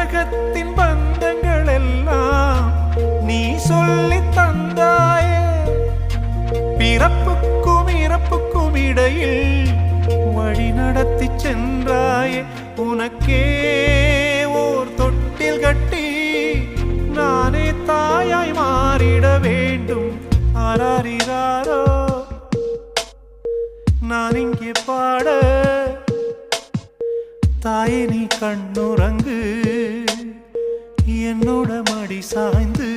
உலகத்தின் பந்தங்கள் எல்லாம் நீ சொல்லி தந்தாயே. பிறப்புக்கும் இறப்புக்கும் இடையில் வழி நடத்தி சென்றாயே. உனக்கே ஓர் தொட்டில் கட்டி நானே தாயாய் மாறிட வேண்டும். ஆராரிராரோ நான் இங்கே பாட, தாயே நீ கண்ணுறங்கு என்னோட மடி சாய்ந்து.